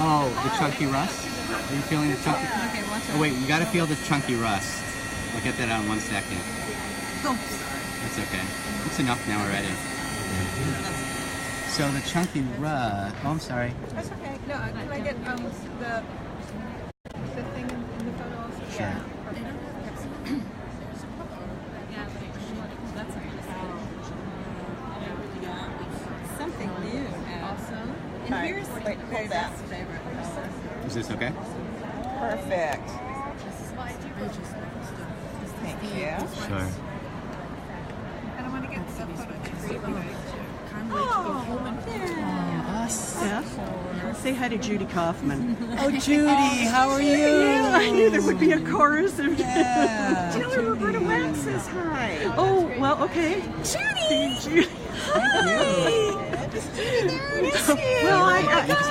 Oh, the chunky rust? Are you feeling the chunky? Okay, watch out. Oh wait, we gotta feel the chunky rust. I'll get that out in 1 second. Oh, sorry. That's okay. It's enough now already. So the chunky rust. Oh, I'm sorry. That's okay. No, can I get the thing in the photo also? Sure. Yeah. Something new now. Awesome. And here's Wait, hold that. favorite color. Is this okay? Perfect. Thank you. Sure. And I want to get the photo Seth, say hi to Judy Kaufman. Oh, Judy, how are you? Yeah, I knew there would be a chorus of Yeah. Tell her Roberta Wax says hi. Oh, well, okay. Judy! Well,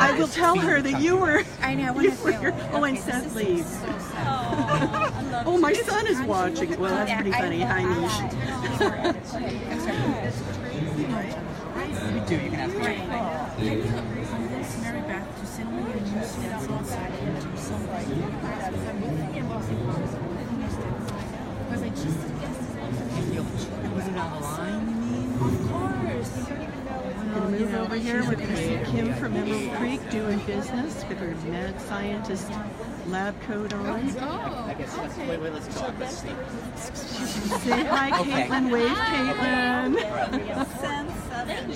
I will tell her that you were. I know. You were. Oh, and Seth leaves. Oh, my son is watching. Well, that's pretty funny. Hi, Nish. You do. You can ask me. Mary Beth, to send me a new stencil side and do something. Because I just Was it online, you mean? of course. I'm going to move over here with Kim from Emerald Creek doing business with her mad scientist lab coat on. I guess wait, let's talk. Let's see. Say hi, Okay. Caitlin. Wave, Caitlin.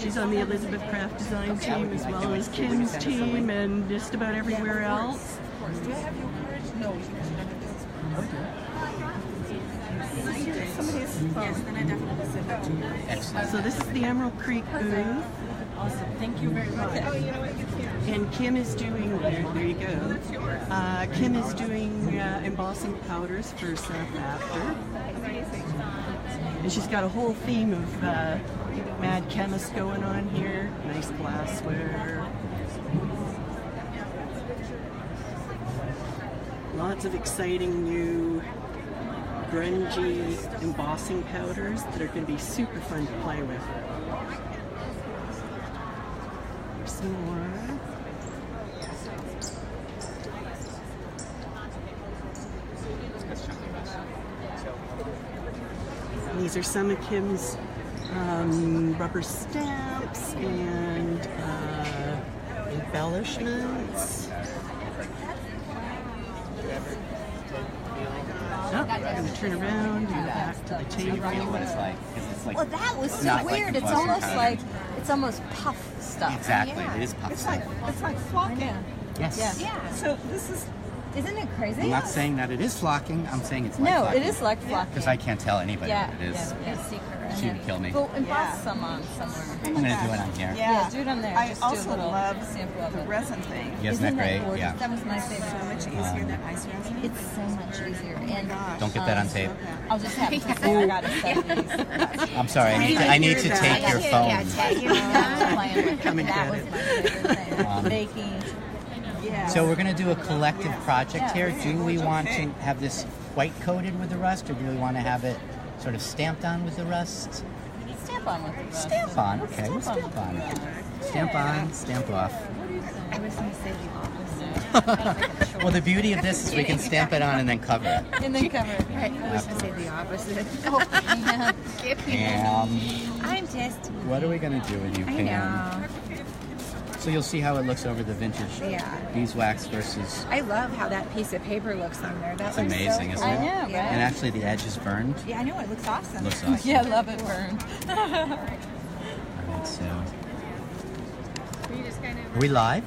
She's on the Elizabeth Craft Design team as well as Kim's team and just about everywhere else. Do I have your card? No. Somebody's phone. Yes, then I definitely send it to you. Excellent. So this is the Emerald Creek booth. Awesome. Thank you very much. And Kim is doing, there you go. Kim is doing embossing powders for Seth Apter. And she's got a whole theme of mad chemist going on here. Nice glassware. Lots of exciting new grungy embossing powders that are going to be super fun to play with. Here's some more. These are some of Kim's rubber stamps and embellishments. Oh, I'm going to turn around and back to the table. What it's like, 'cause it's like. Well, that was so not like weird. It's embossing almost powder. like puff stuff. Exactly. Yeah. It is puff stuff. It's like flocking. Yes. Yeah. So this is. Isn't it crazy? I'm not saying that it is flocking. I'm saying it's like No, flocking. it is like flocking. Because I can't tell anybody Yeah. what it is. Yeah. Secret. She would kill me. Well, emboss some on somewhere. I'm going to do it on here. Yeah, do it on there. I Just also do a little love sample of the it. resin thing. Isn't Isn't that that great? gorgeous? Yeah. That was my favorite. So much easier than ice resin. It's so much easier. And Don't get that on tape. I'll just have to say I got to set these. I'm sorry. I need to take your phone. Playing with Come and that get was it. my favorite thing. Baking. Yeah. So we're going to do a collective project here. Do we want to have this white coated with the rust, or do we want to have it sort of stamped on with the rust? Stamp on with it. Stamp on. Okay, we'll stamp on. Stamp on, stamp off. I was going to say the opposite. Well, the beauty of this is we can stamp it on and then cover it. And then cover it. Right, I was going to say the opposite. Pam, I'm just. what are we going to do with you, I Pam? know. So you'll see how it looks over the vintage Yeah. beeswax versus. I love how that piece of paper looks on there. That It's looks amazing, so isn't I it? know, Yeah. right? And actually, the edge is burned. Yeah, I know. It looks awesome. Looks awesome. Yeah, love it burned. All right, so. Are we live?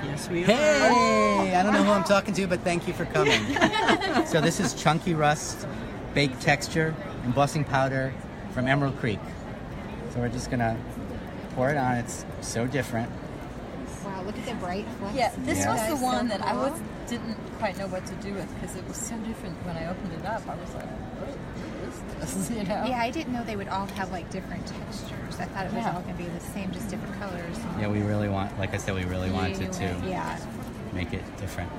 Yes, we are. Hey! I don't know who I'm talking to, but thank you for coming. So this is Chunky Rust, baked texture, embossing powder from Emerald Creek. So we're just gonna pour it on. It's so different. Wow, look at the bright flecks. Yeah, this Yeah. was the That's so one that I cool. didn't quite know what to do with because it was so different when I opened it up. I was like, what is this? You know? Yeah, I didn't know they would all have like different textures. I thought it was Yeah. all going to be the same, just different colors. Yeah, we really want, like I said, we really wanted to Yeah. make it different.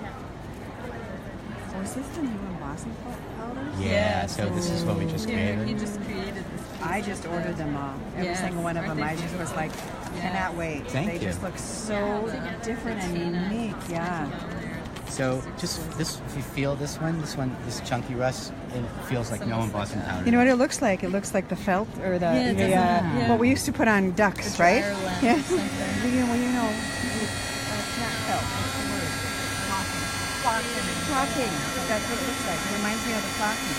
So is this the new embossing powder? Yeah, so this is what we just He created. just created this I just ordered them all. Every Yes. single one of them. I just was like, cannot wait. Thank they you. just look so different and unique. Yeah. So just this, if you feel this chunky rust, it feels like no embossing powder. You know what it looks like? It looks like the felt or the, Yeah, it does. Yeah. what we used to put on ducks, The right? dryer lens Yeah. or something. Well, you know, it's not felt. What's the word? Flocking. That's what it looks like. It reminds me of the flocking.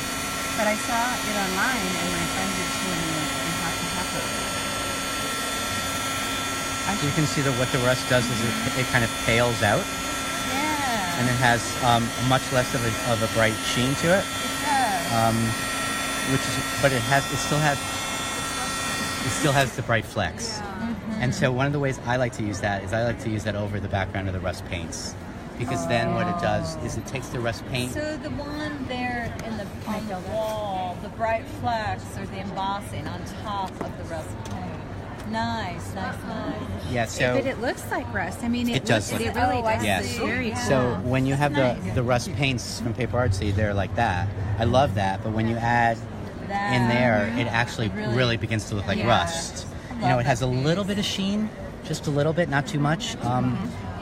But I saw it online, and my friend did too in Hot and Pepper. So you can see that what the rust does is it kind of pales out, Yeah. and it has much less of a bright sheen to it. It does. But it still has the bright flecks. And so one of the ways I like to use that is I like to use that over the background of the rust paints, because then what it does is it takes the rust paint. So the one there on the wall, the bright flecks or the embossing on top of the rust paint. Nice. Yeah, so But it looks like rust. I mean, It does It look- really Oh, I does. Yes. It's very cool. So when you have the rust paints from Paper Artsy, they're like that. I love that, but when you add in there, it actually really begins to look like Yeah. rust. You know, it has a little bit of sheen, just a little bit, not too much.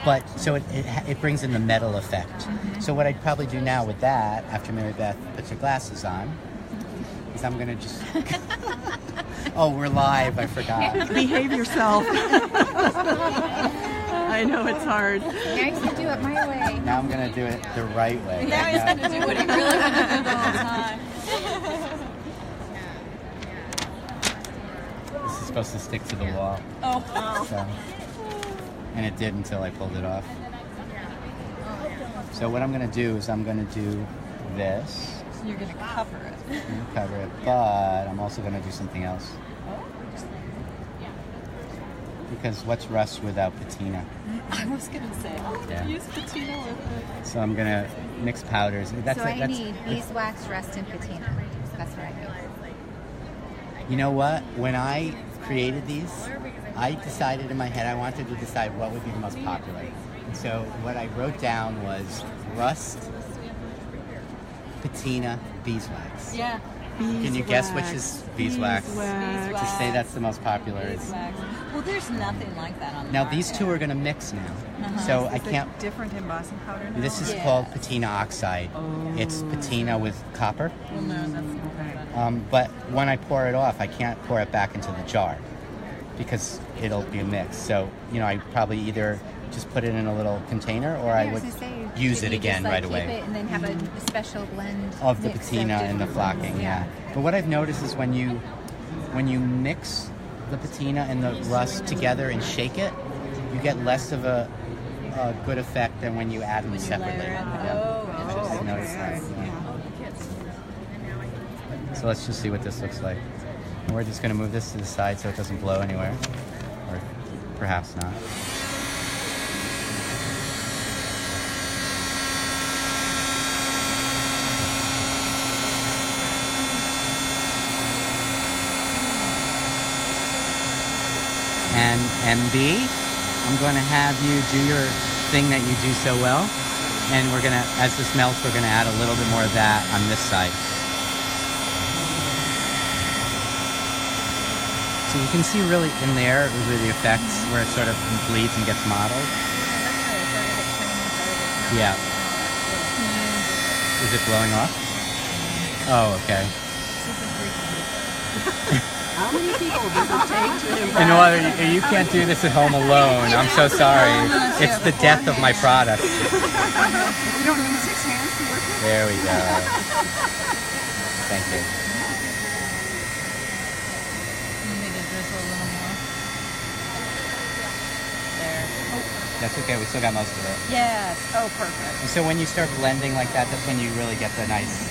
But so it brings in the metal effect. So what I'd probably do now with that, after Mary Beth puts her glasses on, is I'm gonna just. Oh, we're live! I forgot. Behave yourself. I know it's hard. Now you can do it my way. Now I'm gonna do it the right way. Now he's going to do what he really wanted to do the whole time. This is supposed to stick to the wall. Oh. So, and it did until I pulled it off. So what I'm going to do is I'm going to do this. You're going to cover it. I'm going to cover it, but I'm also going to do something else. Because what's rust without patina? I was going to say, Yeah. use patina with it. So I'm going to mix powders. So I need beeswax, rust, and patina. That's what I need. You know what? When I created these, I decided in my head I wanted to decide what would be the most popular. And so what I wrote down was rust, patina, beeswax. Yeah. Can you guess which is beeswax? Beeswax. Just say that's the most popular. It's, Beeswax. Well, there's nothing like that on the now market. these two are going to mix now. So I Is it can't. different embossing powder now? This is Yeah. called patina oxide. Oh. It's patina with copper. Well, no, that's not that. But when I pour it off, I can't pour it back into the jar because it'll be a mix. So, you know, I probably either just put it in a little container or I would was gonna say, use can it you again just, right keep away. it and then have a special blend Of the mix patina and the different flocking, ones. yeah. But what I've noticed is when you mix the patina and the rust together and shake it, you get less of a good effect than when you add them separately. Layer it. Yeah. Oh, I've noticed that. Yeah. So let's just see what this looks like. And we're just going to move this to the side so it doesn't blow anywhere, or perhaps not. And MB, I'm going to have you do your thing that you do so well. And we're going to, as this melts, we're going to add a little bit more of that on this side. So you can see really in there with the effects where it sort of bleeds and gets modeled. Yeah. Is it blowing off? Oh, okay. How many people does it take to You emboss? know what? You can't do this at home alone. I'm so sorry. It's the death of my product. You don't need 6 hands to work with? There we go. Thank you. You need to drizzle a little more. There. That's okay. We still got most of it. Yes. Oh, perfect. And so when you start blending like that, that's when you really get the nice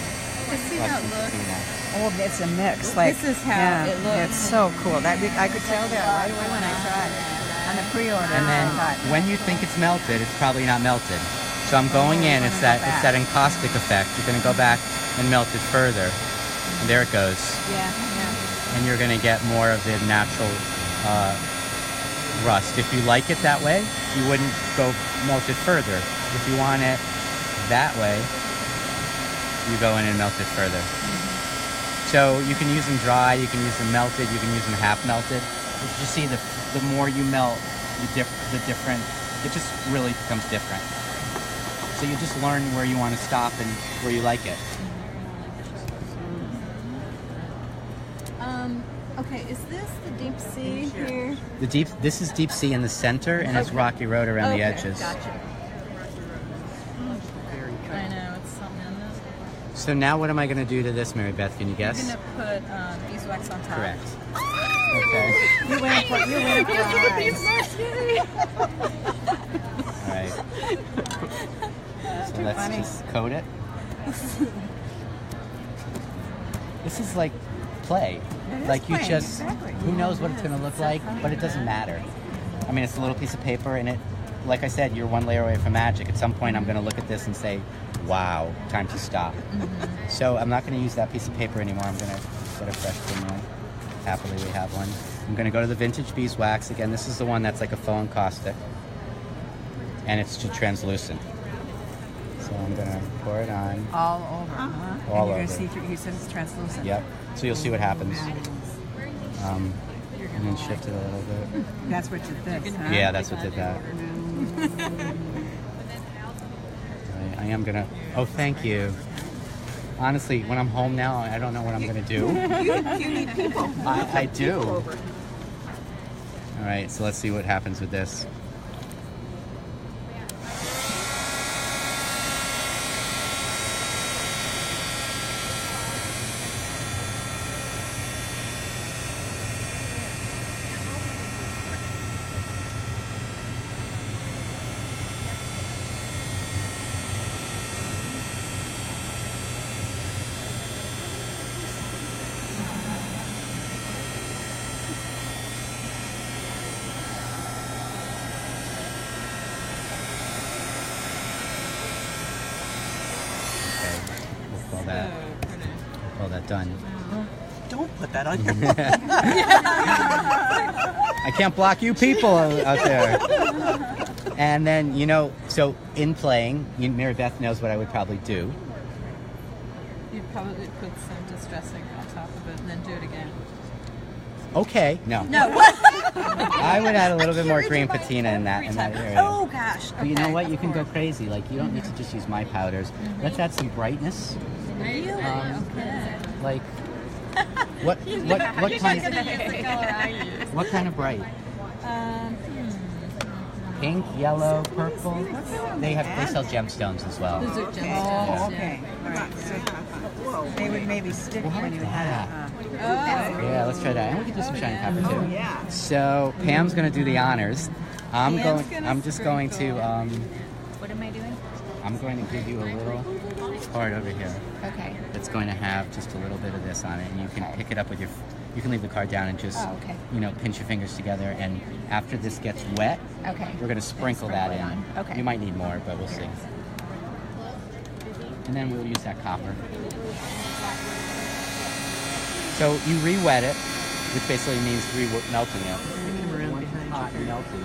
Let's see how it rust looks. patina. Oh, it's a mix. Like, This is how it looks. It's so cool. I could tell that right away when I saw it on the pre-order. And then I thought, when you think it's melted, it's probably not melted. So I'm going in. It's that encaustic effect. You're going to go back and melt it further. And there it goes. Yeah. And you're going to get more of the natural rust. If you like it that way, you wouldn't go melt it further. If you want it that way, you go in and melt it further. So you can use them dry, you can use them melted, you can use them half melted. As you see, the more you melt, the different, it just really becomes different. So you just learn where you want to stop and where you like it. Okay, is this the deep sea here? This is deep sea in the center, and it's rocky road around the edges. Gotcha. I know, it's something in this. So now what am I going to do to this, Mary Beth? Can you guess? You're going to put beeswax on top. Correct. Okay. You went for All right. So let's just coat it. This is like play. Like you play, just, exactly. who knows what it's going to look like, but it doesn't matter. I mean, it's a little piece of paper, and it, like I said, you're one layer away from magic. At some point, I'm going to look at this and say, wow, time to stop. So I'm not going to use that piece of paper anymore. I'm going to get a fresh one. Happily, we have one. I'm going to go to the vintage beeswax. Again, this is the one that's like a faux caustic, and it's just translucent. So I'm going to pour it on. all over, huh? All and you're over. Gonna see through, you said it's translucent. Yep. So you'll see what happens. And then shift it a little bit. That's what did this, huh? Yeah, that's what did that. I am gonna. Oh, thank you. Honestly, when I'm home now, I don't know what I'm gonna do. You need people. I do. All right, so let's see what happens with this. All that done. Don't put that on your I can't block you people out there. And then, you know, so in playing, Mary Beth knows what I would probably do. You'd probably put some distressing on top of it and then do it again. Okay. No. No, what? I would add a little bit more green patina in that area. Oh, gosh. But you know what? You can go crazy. Like, you don't need to just use my powders. Let's add some brightness. Really? Okay. Like, what kind of bright? Pink, yellow, purple. They sell gemstones as well. Those are Oh, gemstones. okay. All right. So they would maybe stick when you had it. Yeah, let's try that. And we can do some shiny copper too. Yeah. So Pam's gonna do the honors. I'm just going to What am I doing? I'm going to give you a little card over here. Okay. It's going to have just a little bit of this on it, and you can pick it up with you can leave the card down and just, okay. Pinch your fingers together. And after this gets wet, Okay. we're going to sprinkle that in. on. Okay. You might need more, but we'll see. And then we'll use that copper. So you re-wet it, which basically means melting it. Hot and melty.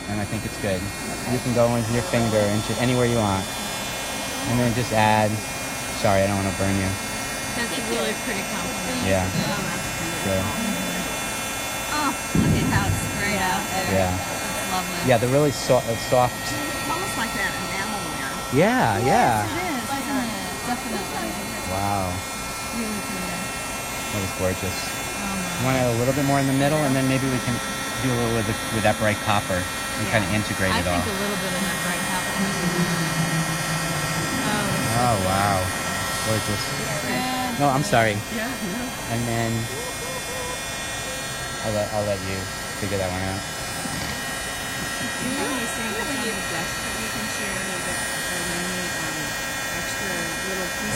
And I think it's good. You can go with your finger anywhere you want. And then just add, sorry, I don't want to burn you. That's a really pretty compliment. Yeah. Good. Oh, look at how it's sprayed out there. Yeah. It's lovely. Yeah, the really soft. It's almost like that enamelware. Yeah, yeah. It is, isn't it? Definitely. Wow, Really pretty. that was gorgeous. You want to add a little bit more in the middle, and then maybe we can do a little with that bright copper and kind of integrate I it all. think a little bit of that bright happened. Oh, wow. Gorgeous. No, I'm sorry. Yeah, no. And then I'll let you figure that one out.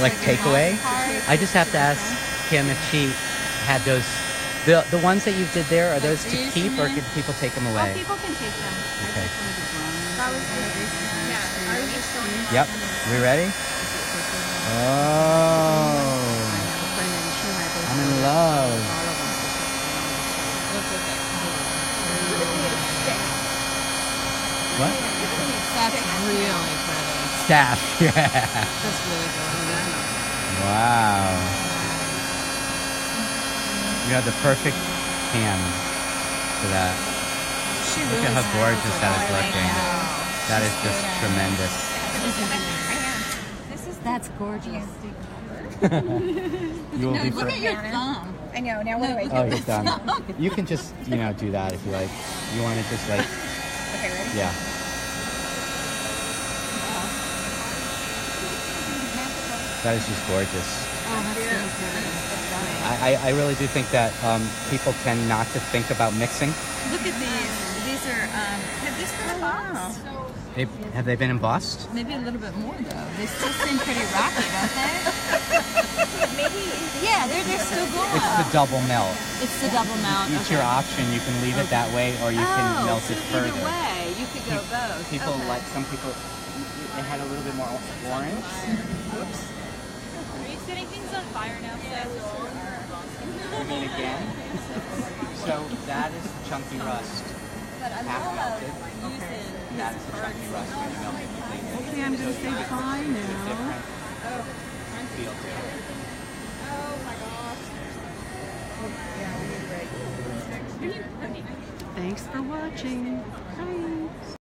Like takeaway? I just have to ask Kim if she had those. The ones that you did there, are those to these keep, in or there? can people take them away? People can take them. Okay. Yeah, I was just showing Yep. We ready? Oh, I'm in love. What? That's really pretty. Staff. Yeah. That's really good. Wow. You have the perfect hand for that. Look at how gorgeous that is looking. That is just tremendous. That's gorgeous. You will be Look at your thumb. I know. Now what do I do? Oh, you're done. You can just, do that if you like. You want to just like, Okay, ready? yeah. That is just gorgeous. Oh, that's so pretty. I really do think that people tend not to think about mixing. Look at these. These are, have these been embossed? Have they been embossed? Maybe a little bit more though. They still seem pretty rocky, don't they? Maybe. Yeah, they're still going. It's the double melt. It's the double melt. It's your option. You can leave it that way, or you can melt so it further. Either way, you could go both. People Okay. like, some people, it had a little bit more orange. Oops. Are you setting things on fire now, Seth? I mean, again. So that is chunky rust. But I'm Half almost melted. using That is the chunky rust when you melt it completely. Okay, I'm going to say bye now. Different feel to it. Thanks for watching. Bye.